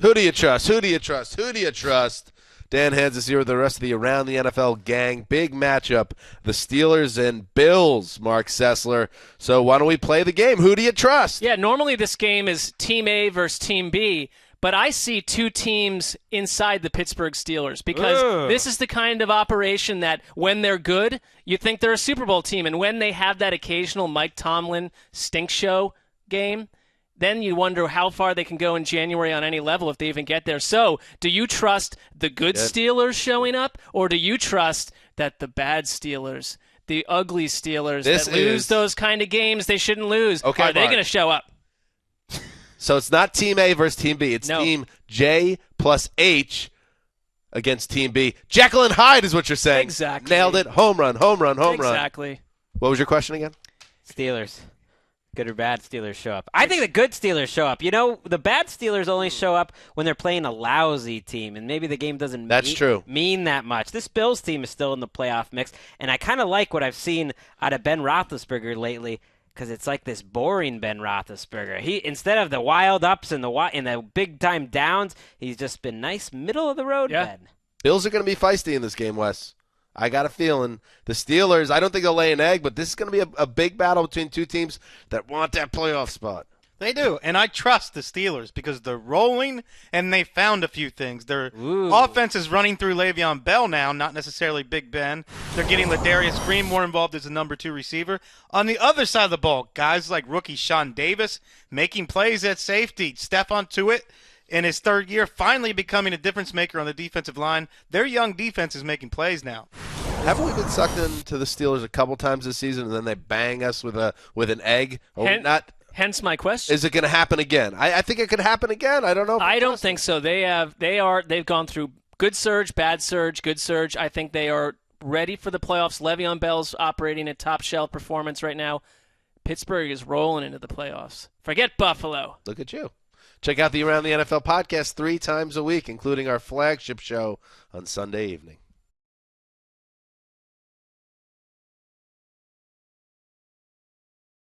Who do you trust? Who do you trust? Who do you trust? Dan Hands is here with the rest of the Around the NFL gang. Big matchup, the Steelers and Bills, Mark Sessler. So why don't we play the game? Who do you trust? Yeah, normally this game is Team A versus Team B, but I see two teams inside the Pittsburgh Steelers because this is the kind of operation that when they're good, you think they're a Super Bowl team, and when they have that occasional Mike Tomlin stink show game, then you wonder how far they can go in January on any level if they even get there. So, do you trust the good Steelers showing up, or do you trust that the bad Steelers, the ugly Steelers that lose those kind of games they shouldn't lose, are they going to show up? So it's not Team A versus Team B. It's Team J plus H against Team B. Jekyll and Hyde is what you're saying. Exactly. Nailed it. Home run, home run, home run. Exactly. What was your question again? Steelers. Good or bad Steelers show up. I think the good Steelers show up. You know, the bad Steelers only show up when they're playing a lousy team, and maybe the game doesn't mean that much. This Bills team is still in the playoff mix, and I kind of like what I've seen out of Ben Roethlisberger lately, because it's like this boring Ben Roethlisberger. He, instead of the wild ups and the big time downs, he's just been nice middle of the road Ben. Bills are going to be feisty in this game, Wes. I got a feeling. The Steelers, I don't think they'll lay an egg, but this is going to be a big battle between two teams that want that playoff spot. They do, and I trust the Steelers because they're rolling, and they found a few things. Their offense is running through Le'Veon Bell now, not necessarily Big Ben. They're getting Ladarius Green more involved as a number 2 receiver. On the other side of the ball, guys like rookie Sean Davis making plays at safety. Stephon Tuitt, in his third year, finally becoming a difference maker on the defensive line. Their young defense is making plays now. Haven't we been sucked into the Steelers a couple times this season, and then they bang us with an egg? Or not? Hence my question. Is it going to happen again? I think it could happen again. I don't know. I don't think so. They've gone through good surge, bad surge, good surge. I think they are ready for the playoffs. Le'Veon Bell's operating at top shelf performance right now. Pittsburgh is rolling into the playoffs. Forget Buffalo. Look at you. Check out the Around the NFL podcast 3 times a week, including our flagship show on Sunday evening.